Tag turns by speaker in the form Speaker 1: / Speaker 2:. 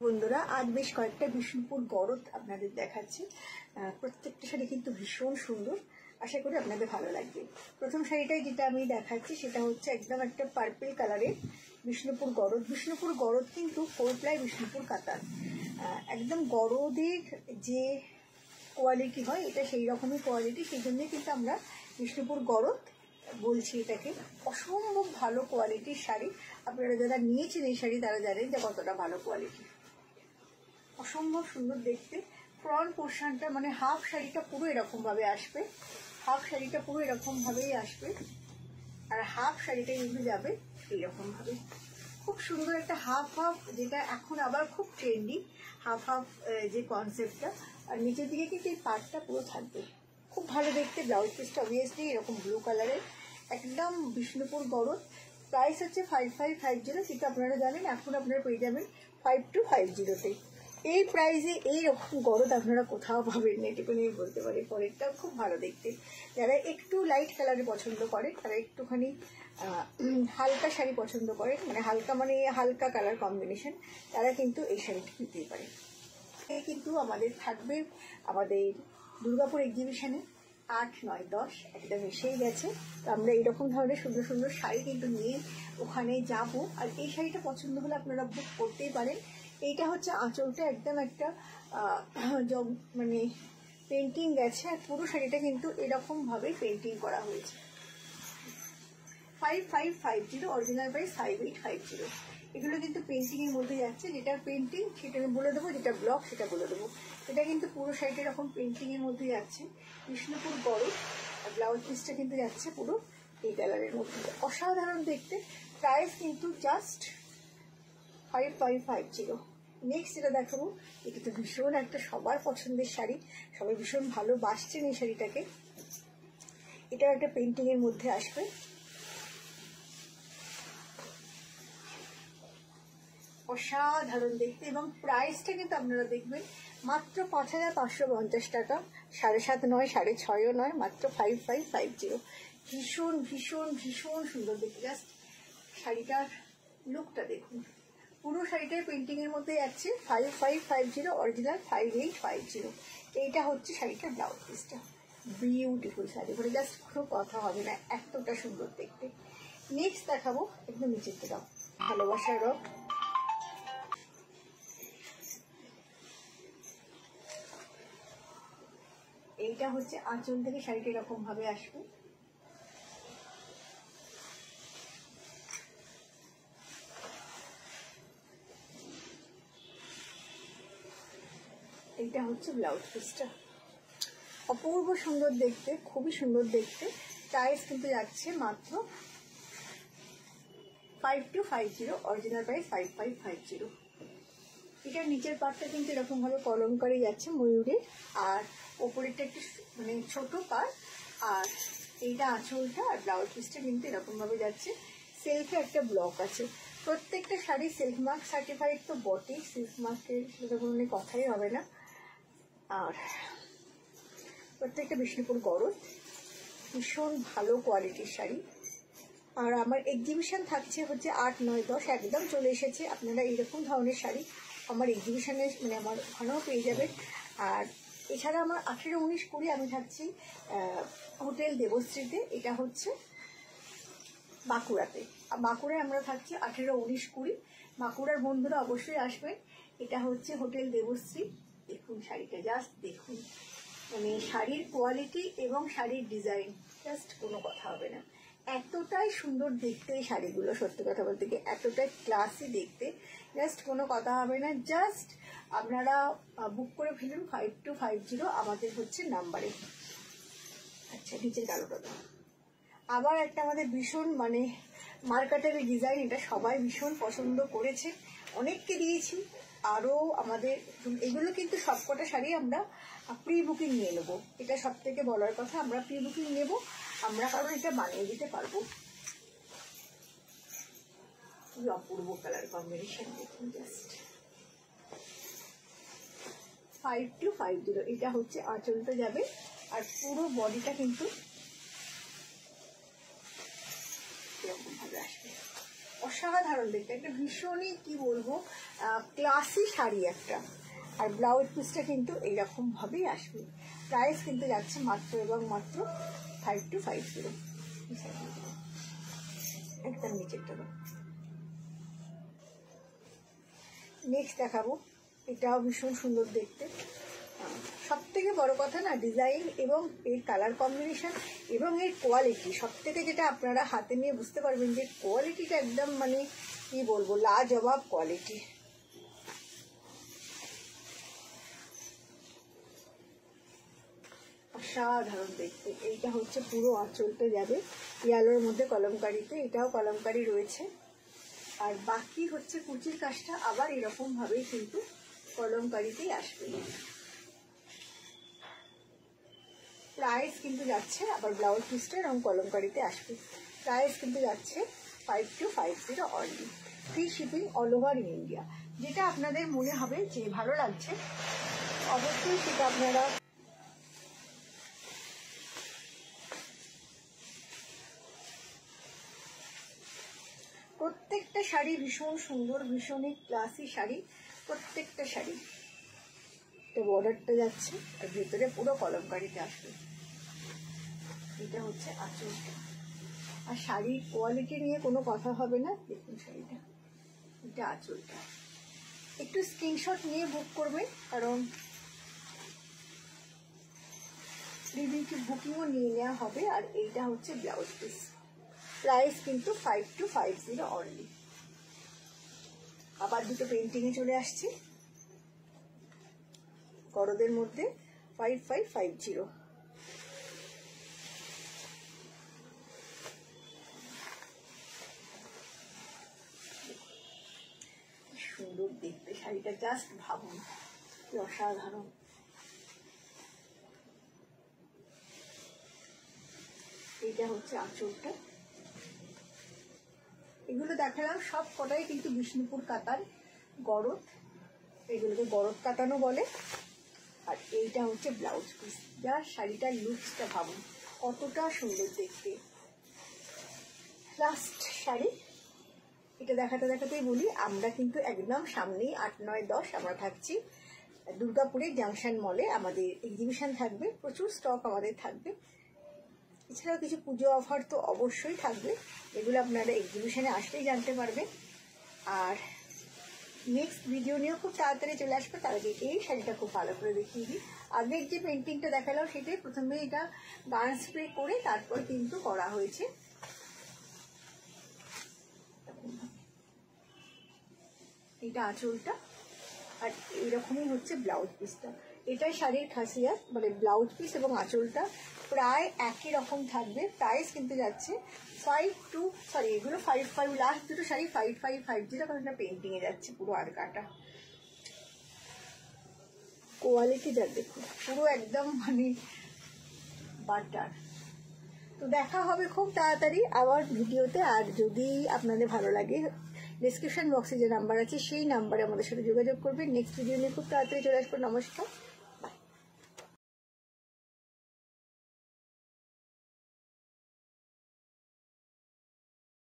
Speaker 1: বন্ধুরা, আজ বেশ কয়েকটা বিষ্ণুপুর গরদ আপনাদের দেখাচ্ছি। প্রত্যেকটা শাড়ি কিন্তু ভীষণ সুন্দর, আশা করি আপনাদের ভালো লাগবে। প্রথম শাড়িটাই যেটা আমি দেখাচ্ছি সেটা হচ্ছে একদম একটা পার্পল কালারের বিষ্ণুপুর গরদ। বিষ্ণুপুর গরদ কিন্তু 4 প্লাই বিষ্ণুপুর কাতান, একদম গরদের যে কোয়ালিটি হয় এটা সেই রকমই কোয়ালিটি, সেই জন্যই কিন্তু আমরা বিষ্ণুপুর গরদ বলছি এটাকে। অসম্ভব ভালো কোয়ালিটির শাড়ি, আপনারা যারা নিয়েছেন এই শাড়ি তারা জানেন যে কতটা ভালো কোয়ালিটি। অসম্ভব সুন্দর দেখতে। ফ্রন্ট পোর্শনটা মানে হাফ শাড়িটা পুরো এরকম ভাবে আসবে, হাফ শাড়িটা পুরো এরকম ভাবেই আসবে, আর হাফ শাড়িটা কিন্তু যাবে এইরকম ভাবে। খুব সুন্দর একটা হাফ হাফ, যেটা এখন আবার খুব ট্রেন্ডি হাফ হাফ যে কনসেপ্টটা। আর নিচের দিকে কিন্তু এই পার্টটা পুরো থাকবে, খুব ভালো দেখতে। ব্লাউজ পিসটা অবভিয়াসলি এরকম ব্লু কালারের, একদম বিষ্ণুপুর গরদ। প্রাইস হচ্ছে 5550, কিন্তু আপনারা জানেন এখন আপনারা পেয়ে যাবেন 5250-তে। এই প্রাইসে এইরকম গরদ আপনারা কোথাও পাবেন না, এটুকুনি বলতে পারি। পরেরটাও খুব ভালো দেখতে। যারা একটু লাইট কালারে পছন্দ করেন, তারা একটুখানি হালকা শাড়ি পছন্দ করেন, মানে হালকা মানে হালকা কালার কম্বিনেশন, তারা কিন্তু এই শাড়িটা নিতেই পারে। কিন্তু আমাদের থাকবে আমাদের দুর্গাপুর এক্সিবিশনে 8, 9, 10 একদম এসেই গেছে। তো আমরা এইরকম ধরনের সুন্দর সুন্দর শাড়ি কিন্তু নিয়ে ওখানে যাব। আর এই শাড়িটা পছন্দ হলে আপনারা বুক করতেই পারেন। এইটা হচ্ছে আঁচলটা একদম একটা মানে পেন্টিং গেছে, আর পুরো শাড়িটা কিন্তু এরকম ভাবে পেন্টিং করা হয়েছে। 5550, অরিজিনাল প্রাইস 5850। এগুলো কিন্তু পেন্টিং এর মধ্যে যাচ্ছে, যেটা পেন্টিং সেটা আমি বলে দেবো, যেটা ব্লক সেটা বলে দেবো। এটা কিন্তু পুরো শাড়িটা এরকম পেন্টিং এর মধ্যে যাচ্ছে, বিষ্ণুপুর গরদ। আর ব্লাউজ পিসটা কিন্তু যাচ্ছে পুরো এই কালারের মধ্যে, অসাধারণ দেখতে। প্রাইস কিন্তু জাস্ট 5550। নেক্সট যেটা দেখাবো, এটা তো ভীষণ একটা সবার পছন্দের শাড়ি, সবাই ভীষণ ভালোবাসছেন এই শাড়িটাকে। এটা একটা পেন্টিং এর মধ্যে আসবে, অসাধারণ দেখতে। এবং প্রাইসটা কিন্তু আপনারা দেখবেন মাত্র 5550 টাকা, 7.5 নয়, 6.5 নয়, মাত্র 5550। ভীষণ ভীষণ ভীষণ সুন্দর দেখতে। জাস্ট শাড়িটার লুকটা দেখুন, পুরো শাড়িটার পেন্টিং এর মধ্যে যাচ্ছে। 5550, অরিজিনাল 5850। এইটা হচ্ছে শাড়িটার ব্লাউজ পিসটা। বিউটিফুল শাড়ি, বলে জাস্ট কোনো কথা হবে না, এতটা সুন্দর দেখতে। নেক্সট দেখাবো একদম নিচের থেকে ভালোবাসার রং। এইটা হচ্ছে আঁচল থেকে শাড়িটা এরকম ভাবে আসবে। এইটা হচ্ছে ব্লাউজ পিসটা, অপূর্ব সুন্দর দেখতে, খুবই সুন্দর দেখতে। প্রাইস কিন্তু যাচ্ছে মাত্র 5250, অরিজিনাল প্রাইস 5550। এটার নিচের পার্টটা কিন্তু এরকম ভাবে কলমকারি যাচ্ছে ময়ূরের, আর ওপরেরটা একটু মানে ছোট পার্ট। আর এইটা আঁচলটা, আর ব্লাউজ পিসটা কিন্তু এরকম ভাবে যাচ্ছে। সেলফে একটা ব্লক আছে। প্রত্যেকটা শাড়ি সেলফ মার্ক সার্টিফাইড তো বটেই, সেলফ মার্কের সেটা কোনো কথাই হবে না। আর প্রত্যেকটা বিষ্ণুপুর গরদ, ভীষণ ভালো কোয়ালিটির শাড়ি। আর আমার এক্সিবিশন থাকছে হচ্ছে 8, 9, 10, একদম চলে এসেছে। আপনারা এইরকম ধরনের শাড়ি আমার এক্সিবিশনে মানে আমার ওখানেও পেয়ে যাবেন। আর এছাড়া আমার 18, 19, 20 আমি থাকছি হোটেল দেবশ্রীতে, এটা হচ্ছে বাঁকুড়াতে। বাঁকুড়ায় আমরা থাকছি 18, 19, 20। বাঁকুড়ার বন্ধুরা অবশ্যই আসবেন। এটা হচ্ছে হোটেল দেবশ্রী। দেখুন শাড়িটা, জাস্ট দেখুন, মানে শাড়ির কোয়ালিটি এবং শাড়ির ডিজাইন জাস্ট কোনো কথা হবে না। এতটাই সুন্দর দেখতে এই শাড়িগুলো, সত্যি কথা বলতে গিয়ে এতটাই ক্লাসি দেখতে, জাস্ট কোনো কথা হবে না। জাস্ট আপনারা বুক করে ফেলুন 5250 আমাদের হচ্ছে নাম্বারে। আচ্ছা, নিচের কালোটা আবার একটা আমাদের ভীষণ মানে মার্কেটের ডিজাইন, এটা সবাই ভীষণ পছন্দ করেছে, অনেককে দিয়েছি। আরও আমাদের এগুলো কিন্তু সবকটা শাড়ি আমরা প্রি বুকিং নিয়ে নেবো, এটা সব থেকে বলার কথা। আমরা প্রি বুকিং নেবো আমরা, কারণ এটা বানিয়ে দিতে পারবো। অপূর্ব কালার কম্বিনেশন দেখুন, জাস্ট 5250। এটা হচ্ছে আঁচলটা যাবে, আর পুরো বডিটা কিন্তু এরকম ভাবে আসবে। অসাধারণ দেখতে, একটা ভীষণই কি বলবো ক্লাসি শাড়ি একটা। আর ব্লাউজ পিসটা কিন্তু এইরকম ভাবেই আসবে। প্রাইস কিন্তু যাচ্ছে মাত্র এবং মাত্র 5250। একদম নিচেরটা। নেক্সট দেখাবো, এটাও ভীষণ সুন্দর দেখতে। সব থেকে বড় কথা না, ডিজাইন এবং এর কালার কম্বিনেশন এবং এর কোয়ালিটি, সব থেকে যেটা আপনারা হাতে নিয়ে বুঝতে পারবেন যে কোয়ালিটিটা একদম মানে কি বলবো লাজবাব কোয়ালিটি। অসাধারণ দেখতে। এইটা হচ্ছে পুরো আঁচলতে যাবে ইয়েলোর মধ্যে কলমকারিতে, এটাও কলমকারি রয়েছে। আর বাকি হচ্ছে কুচির কাজটা আবার এরকম ভাবেই কিন্তু কলমকারিতেই আসবে। প্রাইস কিন্তু যাচ্ছে, আবার ব্লাউজ পিসটা এবং কলমকারিতে আসবে। প্রাইস কিন্তু যাচ্ছে 5250 only. Free shipping all over in India. যেটা আপনাদের মনে হবে যে ভালো লাগছে অবশ্যই সেটা আপনারা প্রত্যেকটা শাড়ি ভীষণ সুন্দর, ভীষণই ক্লাসি শাড়ি প্রত্যেকটা শাড়ি। এটা বর্ডারটা যাচ্ছে আর ভেতরে পুরো কলমকারিতে আসবে। এটা হচ্ছে আঁচলটা। আর শাড়ির কোয়ালিটি নিয়ে কোনো কথা হবে না। দেখুন শাড়িটা, এটা আঁচলটা। একটু স্ক্রিনশট নিয়ে বুক করবেন, কারণ বুকিংও নিয়ে নেওয়া হবে। আর এইটা হচ্ছে ব্লাউজ পিস। প্রাইস কিন্তু 5250 অনলি। আবার দুটো পেন্টিংয়ে চলে আসছে গরদের মধ্যে 5550। সুন্দর দেখতে শাড়িটা, জাস্ট ভাবুন কি অসাধারণ। এইটা হচ্ছে আঁচলটা। এগুলো দেখালাম সব কটাই কিন্তু বিষ্ণুপুর কাতান গরদ, এগুলোকে গরদ কাতানো বলে। আর এইটা হচ্ছে ব্লাউজ পিস। যার শাড়িটার লুকসটা ভাবুন কতটা সুন্দর দেখতে। লাস্ট শাড়ি, এটা দেখাতে দেখাতেই বলি আমরা কিন্তু একদম সামনেই 8, 9, 10 আমরা থাকছি দুর্গাপুরের জাংশন মলে। আমাদের এক্সিবিশন থাকবে, প্রচুর স্টক আমাদের থাকবে। এছাড়াও কিছু পুজো অফার তো অবশ্যই থাকবে, এগুলো আপনারা এক্সিবিশনে আসলেই জানতে পারবেন। আর নেক্সট ভিডিও নিয়েও খুব তাড়াতাড়ি চলে আসবে। তার আগে এই শাড়িটা খুব ভালো করে দেখিয়ে দিই। আগের যে পেন্টিংটা দেখালাম সেটাই প্রথমে এটা গান স্প্রে করে তারপর কিন্তু করা হয়েছে। এটা আঁচলটা আর এইরকমই হচ্ছে ব্লাউজ পিসটা। এটাই শাড়ির খাসিয়াত, মানে ব্লাউজ পিস এবং আঁচলটা প্রায় একই রকম থাকবে। প্রাইস কিন্তু যাচ্ছে এগুলো 55, লাস্ট দুটো শাড়ি 5550, কারণ এটা পেন্টিংয়ে যাচ্ছে পুরো আর কাটা। কোয়ালিটিটা দেখুন পুরো একদম মানে বাটার। তো দেখা হবে খুব তাড়াতাড়ি আবার ভিডিওতে। আর যদি আপনাদের ভালো লাগে ডিসক্রিপশন বক্সে যে নাম্বার আছে সেই নাম্বারে আমাদের সাথে যোগাযোগ করবেন। নেক্সট ভিডিও নিয়ে খুব তাড়াতাড়ি চলে আসবো। নমস্কার।